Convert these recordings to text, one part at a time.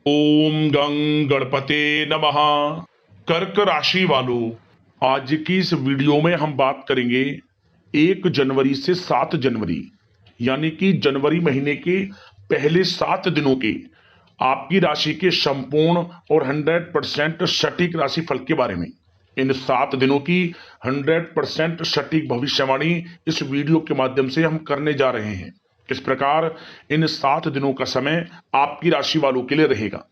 ओम गं गणपते नमः। कर्क राशि वालों, आज की इस वीडियो में हम बात करेंगे 1 जनवरी से 7 जनवरी, यानी कि जनवरी महीने के पहले 7 दिनों के आपकी राशि के संपूर्ण और 100% सटीक राशि फल के बारे में। इन 7 दिनों की 100% सटीक भविष्यवाणी इस वीडियो के माध्यम से हम करने जा रहे हैं। किस प्रकार इन 7 दिनों का समय आपकी राशि वालों के लिए रहेगा,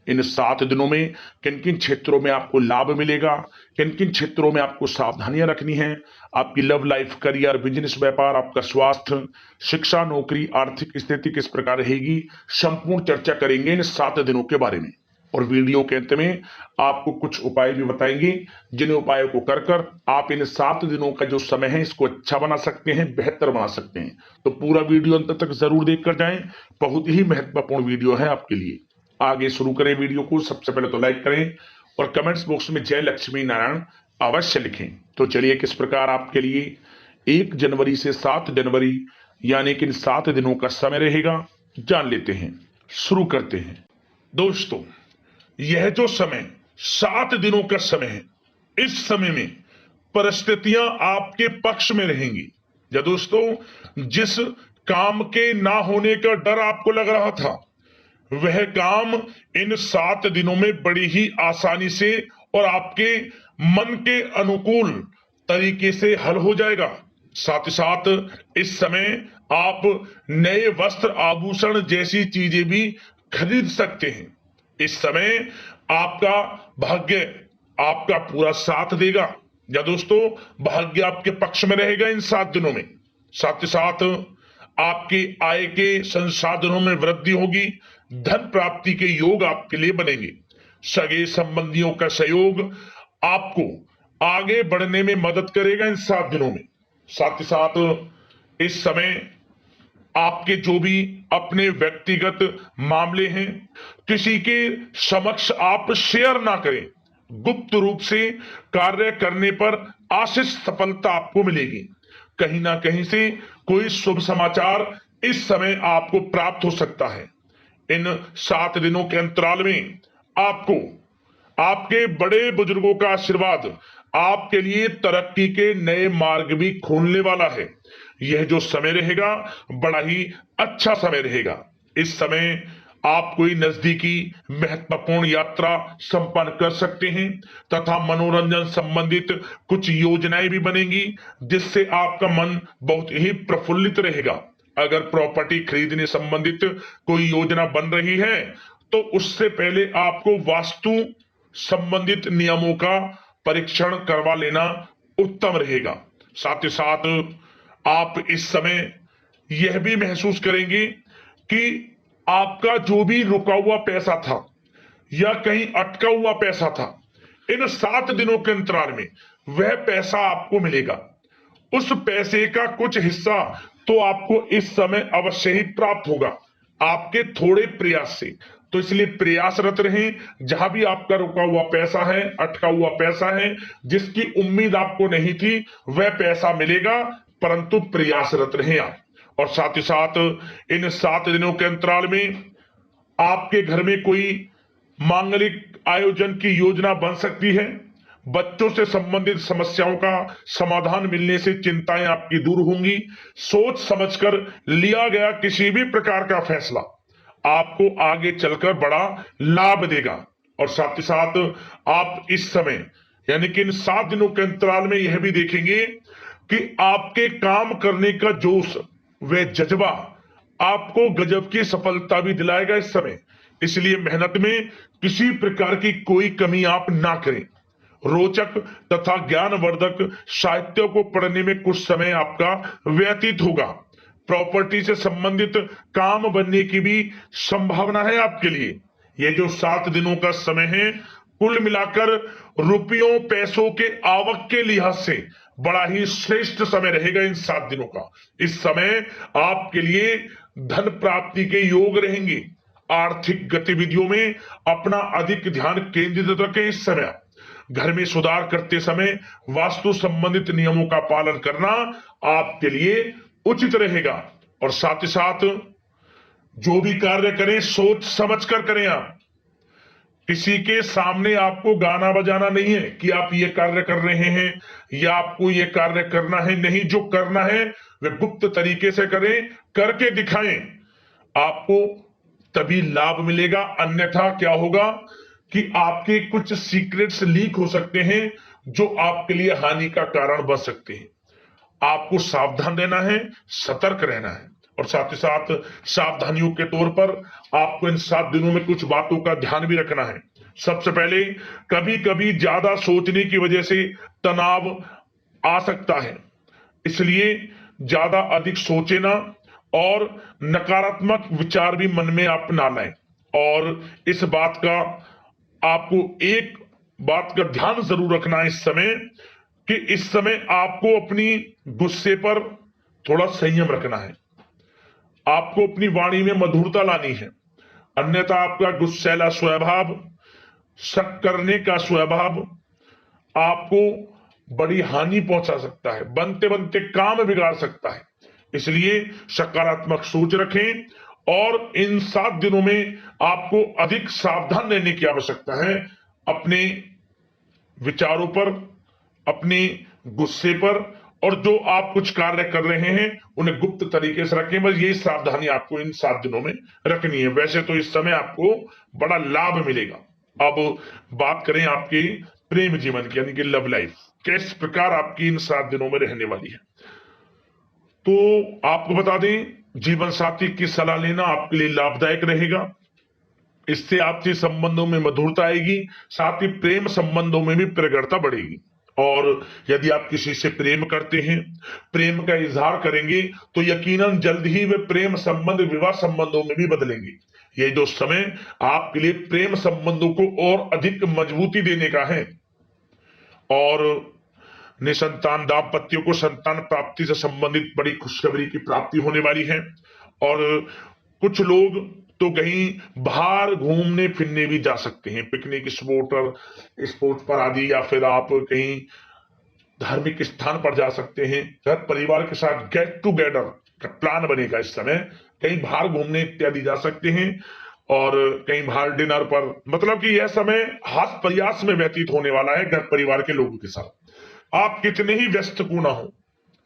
इन 7 दिनों में किन किन क्षेत्रों में आपको लाभ मिलेगा, किन किन क्षेत्रों में आपको सावधानियां रखनी है, आपकी लव लाइफ, करियर, बिजनेस, व्यापार, आपका स्वास्थ्य, शिक्षा, नौकरी, आर्थिक स्थिति किस प्रकार रहेगी, संपूर्ण चर्चा करेंगे इन 7 दिनों के बारे में। और वीडियो के अंत में आपको कुछ उपाय भी बताएंगे, जिन उपायों को कर कर आप इन 7 दिनों का जो समय है इसको अच्छा बना सकते हैं, बेहतर बना सकते हैं। तो पूरा वीडियो अंत तक जरूर देखकर जाएं, बहुत ही महत्वपूर्ण वीडियो है आपके लिए। आगे शुरू करें वीडियो को। सबसे पहले तो लाइक करें और कमेंट्स बॉक्स में जय लक्ष्मी नारायण अवश्य लिखें। तो चलिए किस प्रकार आपके लिए 1 जनवरी से 7 जनवरी यानी कि इन 7 दिनों का समय रहेगा, जान लेते हैं। शुरू करते हैं। दोस्तों, यह जो समय 7 दिनों का समय है, इस समय में परिस्थितियां आपके पक्ष में रहेंगी। या दोस्तों, जिस काम के ना होने का डर आपको लग रहा था, वह काम इन 7 दिनों में बड़ी ही आसानी से और आपके मन के अनुकूल तरीके से हल हो जाएगा। साथ ही साथ इस समय आप नए वस्त्र, आभूषण जैसी चीजें भी खरीद सकते हैं। इस समय आपका भाग्य आपका पूरा साथ देगा। या दोस्तों, भाग्य आपके पक्ष में रहेगा इन 7 दिनों में। साथ ही साथ आपकी आय के संसाधनों में वृद्धि होगी, धन प्राप्ति के योग आपके लिए बनेंगे। सगे संबंधियों का सहयोग आपको आगे बढ़ने में मदद करेगा इन 7 दिनों में। साथ ही साथ इस समय आपके जो भी अपने व्यक्तिगत मामले हैं, किसी के समक्ष आप शेयर ना करें। गुप्त रूप से कार्य करने पर आशीष सफलता आपको मिलेगी। कहीं ना कहीं से कोई शुभ समाचार इस समय आपको प्राप्त हो सकता है। इन 7 दिनों के अंतराल में आपको आपके बड़े बुजुर्गों का आशीर्वाद आपके लिए तरक्की के नए मार्ग भी खोलने वाला है। यह जो समय रहेगा, बड़ा ही अच्छा समय रहेगा। इस समय आप कोई नजदीकी महत्वपूर्ण यात्रा संपन्न कर सकते हैं तथा मनोरंजन संबंधित कुछ योजनाएं भी बनेंगी, जिससे आपका मन बहुत ही प्रफुल्लित रहेगा। अगर प्रॉपर्टी खरीदने संबंधित कोई योजना बन रही है, तो उससे पहले आपको वास्तु संबंधित नियमों का परीक्षण करवा लेना उत्तम रहेगा। साथ ही साथ आप इस समय यह भी महसूस करेंगे कि आपका जो भी रुका हुआ पैसा था या कहीं अटका हुआ पैसा था, इन 7 दिनों के अंतराल में वह पैसा आपको मिलेगा। उस पैसे का कुछ हिस्सा तो आपको इस समय अवश्य ही प्राप्त होगा, आपके थोड़े प्रयास से। तो इसलिए प्रयासरत रहें। जहां भी आपका रुका हुआ पैसा है, अटका हुआ पैसा है, जिसकी उम्मीद आपको नहीं थी, वह पैसा मिलेगा, परंतु प्रयासरत रहें आप। और साथ ही साथ इन 7 दिनों के अंतराल में आपके घर में कोई मांगलिक आयोजन की योजना बन सकती है। बच्चों से संबंधित समस्याओं का समाधान मिलने से चिंताएं आपकी दूर होंगी। सोच समझकर लिया गया किसी भी प्रकार का फैसला आपको आगे चलकर बड़ा लाभ देगा। और साथ ही साथ आप इस समय यानी कि इन 7 दिनों के अंतराल में यह भी देखेंगे कि आपके काम करने का जोश, वह जज्बा आपको गजब की सफलता भी दिलाएगा इस समय। इसलिए मेहनत में किसी प्रकार की कोई कमी आप ना करें। रोचक तथा ज्ञानवर्धक साहित्य को पढ़ने में कुछ समय आपका व्यतीत होगा। प्रॉपर्टी से संबंधित काम बनने की भी संभावना है आपके लिए। ये जो 7 दिनों का समय है, कुल मिलाकर रुपयों पैसों के आवक के लिहाज से बड़ा ही श्रेष्ठ समय रहेगा इन 7 दिनों का। इस समय आपके लिए धन प्राप्ति के योग रहेंगे। आर्थिक गतिविधियों में अपना अधिक ध्यान केंद्रित रखें। इस समय घर में सुधार करते समय वास्तु संबंधित नियमों का पालन करना आपके लिए उचित रहेगा। और साथ ही साथ जो भी कार्य करें, सोच समझ कर करें आप। किसी के सामने आपको गाना बजाना नहीं है कि आप ये कार्य कर रहे हैं या आपको ये कार्य करना है, नहीं, जो करना है वह गुप्त तरीके से करें, करके दिखाएं, आपको तभी लाभ मिलेगा। अन्यथा क्या होगा कि आपके कुछ सीक्रेट्स लीक हो सकते हैं जो आपके लिए हानि का कारण बन सकते हैं। आपको सावधान रहना है, सतर्क रहना है, और साथ ही साथ सावधानियों के तौर पर आपको इन 7 दिनों में कुछ बातों का ध्यान भी रखना है। सबसे पहले, कभी कभी ज्यादा सोचने की वजह से तनाव आ सकता है, इसलिए ज्यादा अधिक सोचे ना, और नकारात्मक विचार भी मन में आप ना लाएं। और इस बात का आपको एक बात का ध्यान जरूर रखना है इस समय, कि इस समय आपको अपनी गुस्से पर थोड़ा संयम रखना है, आपको अपनी वाणी में मधुरता लानी है, अन्यथा आपका गुस्सैला स्वभाव, शक करने का स्वभाव आपको बड़ी हानि पहुंचा सकता है, बनते बनते काम बिगाड़ सकता है। इसलिए सकारात्मक सोच रखें, और इन 7 दिनों में आपको अधिक सावधान रहने की आवश्यकता है। अपने विचारों पर, अपने गुस्से पर, और जो आप कुछ कार्य कर रहे हैं उन्हें गुप्त तरीके से रखें। बस यही सावधानी आपको इन 7 दिनों में रखनी है। वैसे तो इस समय आपको बड़ा लाभ मिलेगा। अब बात करें आपके प्रेम जीवन की, यानी कि लव लाइफ किस प्रकार आपकी इन 7 दिनों में रहने वाली है। तो आपको बता दें, जीवन साथी की सलाह लेना आपके लिए लाभदायक रहेगा। इससे आपसी संबंधों में मधुरता आएगी, साथ ही प्रेम संबंधों में भी प्रगाढ़ता बढ़ेगी। और यदि आप किसी से प्रेम करते हैं, प्रेम का इजहार करेंगे, तो यकीनन जल्द ही वे प्रेम संबंध विवाह संबंधों में भी बदलेंगे। ये जो समय आपके लिए प्रेम संबंधों को और अधिक मजबूती देने का है। और निसंतान दाम्पत्यों को संतान प्राप्ति से संबंधित बड़ी खुशखबरी की प्राप्ति होने वाली है। और कुछ लोग तो कहीं बाहर घूमने फिरने भी जा सकते हैं, पिकनिक स्पॉट पर आदि, या फिर आप कहीं धार्मिक स्थान पर जा सकते हैं। घर परिवार के साथ गेट टुगेदर का प्लान बनेगा इस समय, कहीं बाहर घूमने इत्यादि जा सकते हैं, और कहीं बाहर डिनर पर, मतलब कि यह समय हास प्रयास में व्यतीत होने वाला है घर परिवार के लोगों के साथ। आप कितने ही व्यस्त क्यों ना हो,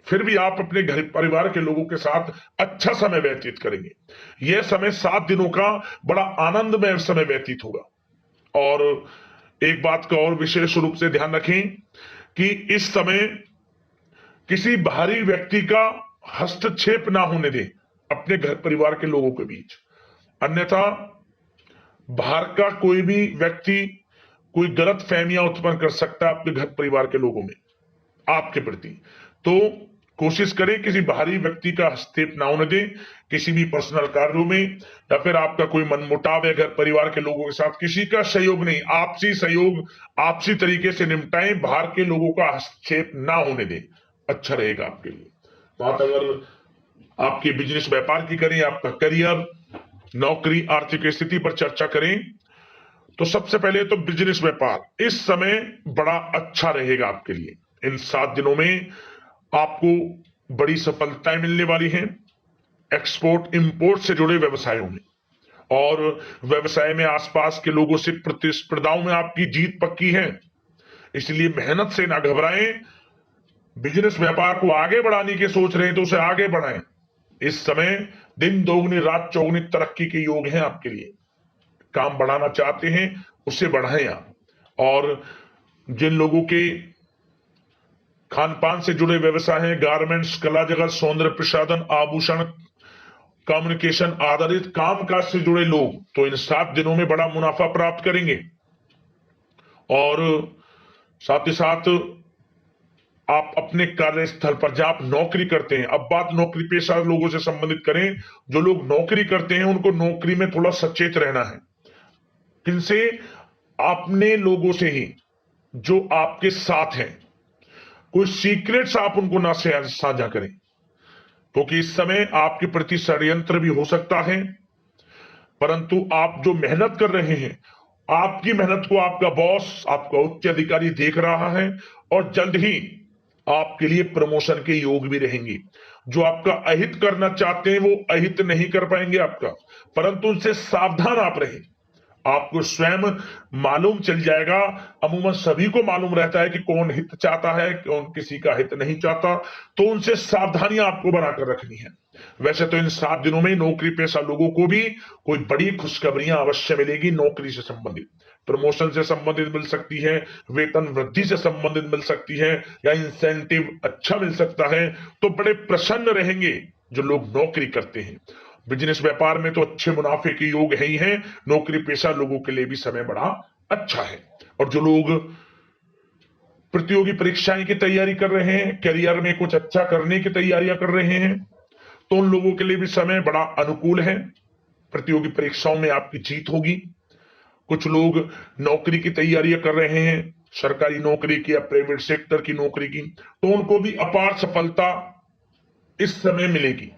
फिर भी आप अपने घर परिवार के लोगों के साथ अच्छा समय व्यतीत करेंगे। यह समय 7 दिनों का बड़ा आनंदमय समय व्यतीत होगा। और एक बात का और विशेष रूप से ध्यान रखें कि इस समय किसी बाहरी व्यक्ति का हस्तक्षेप ना होने दें अपने घर परिवार के लोगों के बीच। अन्यथा बाहर का कोई भी व्यक्ति कोई गलत फहमियां उत्पन्न कर सकता है आपके घर परिवार के लोगों में आपके प्रति। तो कोशिश करें किसी बाहरी व्यक्ति का हस्तक्षेप ना होने दें किसी भी पर्सनल कार्यों में, या फिर आपका कोई मनमुटाव है घर परिवार के लोगों के साथ, किसी का सहयोग नहीं, आपसी सहयोग आपसी तरीके से निपटाएं, बाहर के लोगों का हस्तक्षेप ना होने दें, अच्छा रहेगा आपके लिए। बात अगर आपके बिजनेस व्यापार की करें, आपका करियर, नौकरी, आर्थिक स्थिति पर चर्चा करें, तो सबसे पहले तो बिजनेस व्यापार इस समय बड़ा अच्छा रहेगा आपके लिए। इन 7 दिनों में आपको बड़ी सफलताएं मिलने वाली हैं एक्सपोर्ट इंपोर्ट से जुड़े व्यवसायों में, और व्यवसाय में आसपास के लोगों से प्रतिस्पर्धाओं में आपकी जीत पक्की है, इसलिए मेहनत से ना घबराएं। बिजनेस व्यापार को आगे बढ़ाने की सोच रहे हैं तो उसे आगे बढ़ाएं। इस समय दिन दोगुनी रात चौगुनी तरक्की के योग हैं आपके लिए। काम बढ़ाना चाहते हैं उसे बढ़ाएं आप। और जिन लोगों के खान पान से जुड़े व्यवसाय हैं, गारमेंट्स, कला जगत, सौंदर्य प्रसाधन, आभूषण, कम्युनिकेशन आधारित कामकाज से जुड़े लोग तो इन 7 दिनों में बड़ा मुनाफा प्राप्त करेंगे। और साथ ही साथ आप अपने कार्यस्थल पर जहां आप नौकरी करते हैं, अब बात नौकरी पेशा लोगों से संबंधित करें, जो लोग नौकरी करते हैं उनको नौकरी में थोड़ा सचेत रहना है। किनसे? अपने लोगों से ही जो आपके साथ हैं। कोई सीक्रेट्स आप उनको ना साझा करें, क्योंकि इस समय आपके प्रति षड्यंत्र भी हो सकता है। परंतु आप जो मेहनत कर रहे हैं, आपकी मेहनत को आपका बॉस, आपका उच्च अधिकारी देख रहा है, और जल्द ही आपके लिए प्रमोशन के योग भी रहेंगे। जो आपका अहित करना चाहते हैं वो अहित नहीं कर पाएंगे आपका, परंतु उनसे सावधान आप रहें। आपको स्वयं मालूम चल जाएगा। अमूमन सभी को मालूम रहता है कि कौन हित चाहता है, कौन किसी का हित नहीं चाहता, तो उनसे सावधानियां आपको बनाकर रखनी है। वैसे तो इन 7 दिनों में नौकरी पेशा लोगों को भी कोई बड़ी खुशखबरियां अवश्य मिलेगी। नौकरी से संबंधित, प्रमोशन से संबंधित मिल सकती है, वेतन वृद्धि से संबंधित मिल सकती है, या इंसेंटिव अच्छा मिल सकता है। तो बड़े प्रसन्न रहेंगे जो लोग नौकरी करते हैं। बिजनेस व्यापार में तो अच्छे मुनाफे के योग है ही है। नौकरी पेशा लोगों के लिए भी समय बड़ा अच्छा है। और जो लोग प्रतियोगी परीक्षाएं की तैयारी कर रहे हैं, करियर में कुछ अच्छा करने की तैयारियां कर रहे हैं, तो उन लोगों के लिए भी समय बड़ा अनुकूल है। प्रतियोगी परीक्षाओं में आपकी जीत होगी। कुछ लोग नौकरी की तैयारियां कर रहे हैं, सरकारी नौकरी की या प्राइवेट सेक्टर की नौकरी की, तो उनको भी अपार सफलता इस समय मिलेगी।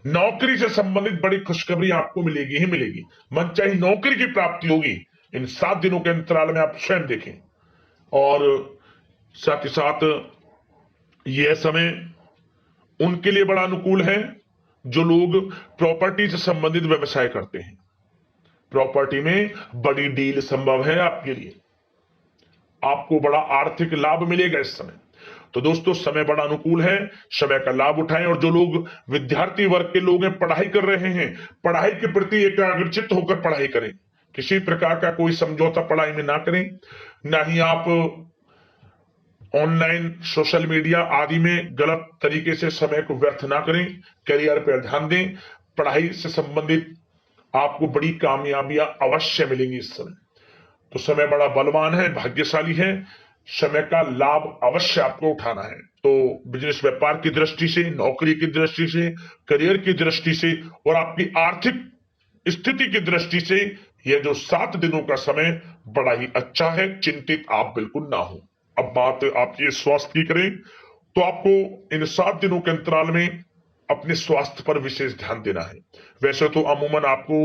नौकरी से संबंधित बड़ी खुशखबरी आपको मिलेगी ही मिलेगी। मनचाही नौकरी की प्राप्ति होगी। इन 7 दिनों के अंतराल में आप स्वयं देखें। और साथ ही साथ यह समय उनके लिए बड़ा अनुकूल है जो लोग प्रॉपर्टी से संबंधित व्यवसाय करते हैं। प्रॉपर्टी में बड़ी डील संभव है आपके लिए। आपको बड़ा आर्थिक लाभ मिलेगा इस समय। तो दोस्तों, समय बड़ा अनुकूल है, समय का लाभ उठाएं। और जो लोग विद्यार्थी वर्ग के लोग हैं, पढ़ाई कर रहे हैं, पढ़ाई के प्रति एकाग्रचित्त होकर पढ़ाई करें। किसी प्रकार का कोई समझौता पढ़ाई में ना करें। ना ही आप ऑनलाइन सोशल मीडिया आदि में गलत तरीके से समय को व्यर्थ ना करें। करियर पर ध्यान दें। पढ़ाई से संबंधित आपको बड़ी कामयाबियां अवश्य मिलेंगी इस समय। तो समय बड़ा बलवान है, भाग्यशाली है। समय का लाभ अवश्य आपको उठाना है। तो बिजनेस व्यापार की दृष्टि से, नौकरी की दृष्टि से, करियर की दृष्टि से और आपकी आर्थिक स्थिति की दृष्टि से यह जो 7 दिनों का समय बड़ा ही अच्छा है। चिंतित आप बिल्कुल ना हो। अब बात आपकी स्वास्थ्य की करें तो आपको इन 7 दिनों के अंतराल में अपने स्वास्थ्य पर विशेष ध्यान देना है। वैसे तो अमूमन आपको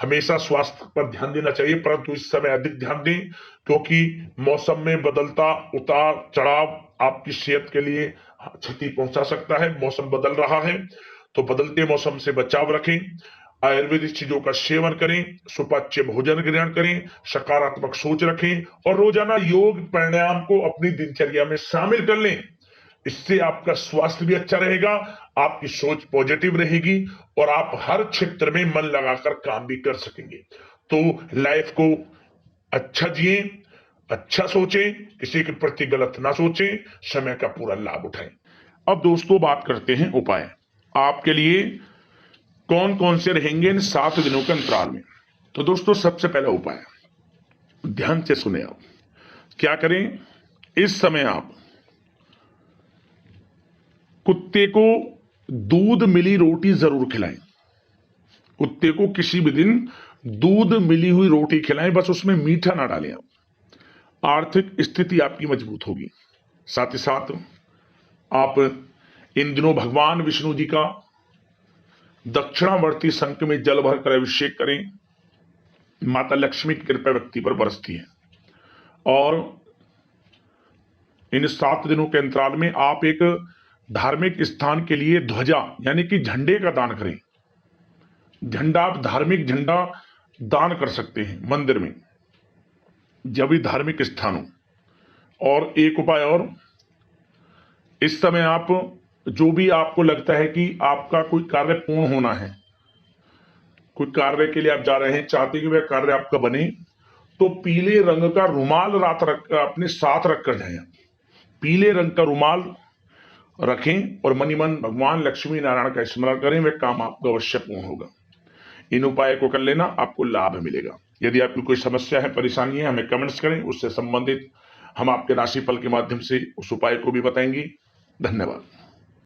हमेशा स्वास्थ्य पर ध्यान देना चाहिए, परंतु इस समय अधिक ध्यान दें, क्योंकि मौसम में बदलता उतार चढ़ाव आपकी सेहत के लिए क्षति पहुंचा सकता है। मौसम बदल रहा है, तो बदलते मौसम से बचाव रखें। आयुर्वेदिक चीजों का सेवन करें, सुपाच्य भोजन ग्रहण करें, सकारात्मक सोच रखें और रोजाना योग प्राणायाम को अपनी दिनचर्या में शामिल कर लें। इससे आपका स्वास्थ्य भी अच्छा रहेगा, आपकी सोच पॉजिटिव रहेगी और आप हर क्षेत्र में मन लगाकर काम भी कर सकेंगे। तो लाइफ को अच्छा जिए, अच्छा सोचें, किसी के प्रति गलत ना सोचें, समय का पूरा लाभ उठाएं। अब दोस्तों बात करते हैं उपाय। आपके लिए कौन कौन से रहेंगे इन 7 दिनों के अंतराल में। तो दोस्तों, सबसे पहला उपाय, ध्यान से सुने आप। क्या करें? इस समय आप कुत्ते को दूध मिली रोटी जरूर खिलाएं। कुत्ते को किसी भी दिन दूध मिली हुई रोटी खिलाएं, बस उसमें मीठा ना डालें। आप आर्थिक स्थिति आपकी मजबूत होगी। साथ ही साथ आप इन दिनों भगवान विष्णु जी का दक्षिणावर्ती शंख में जल भरकर अभिषेक करें। माता लक्ष्मी की कृपा व्यक्ति पर बरसती है। और इन 7 दिनों के अंतराल में आप एक धार्मिक स्थान के लिए ध्वजा यानी कि झंडे का दान करें। झंडा, आप धार्मिक झंडा दान कर सकते हैं मंदिर में, जब भी धार्मिक स्थान हो। और एक उपाय और, इस समय आप जो भी आपको लगता है कि आपका कोई कार्य पूर्ण होना है, कोई कार्य के लिए आप जा रहे हैं, चाहते हैं कि वह कार्य आपका बने, तो पीले रंग का रुमाल रात रख अपने साथ रखकर जाएं। पीले रंग का रुमाल रखें और मनी मन भगवान लक्ष्मी नारायण का स्मरण करें, वह काम आपको अवश्य पूर्ण होगा। इन उपाय को कर लेना, आपको लाभ मिलेगा। यदि आपकी कोई समस्या है, परेशानी है, हमें कमेंट्स करें, उससे संबंधित हम आपके राशिफल के माध्यम से उस उपाय को भी बताएंगे। धन्यवाद।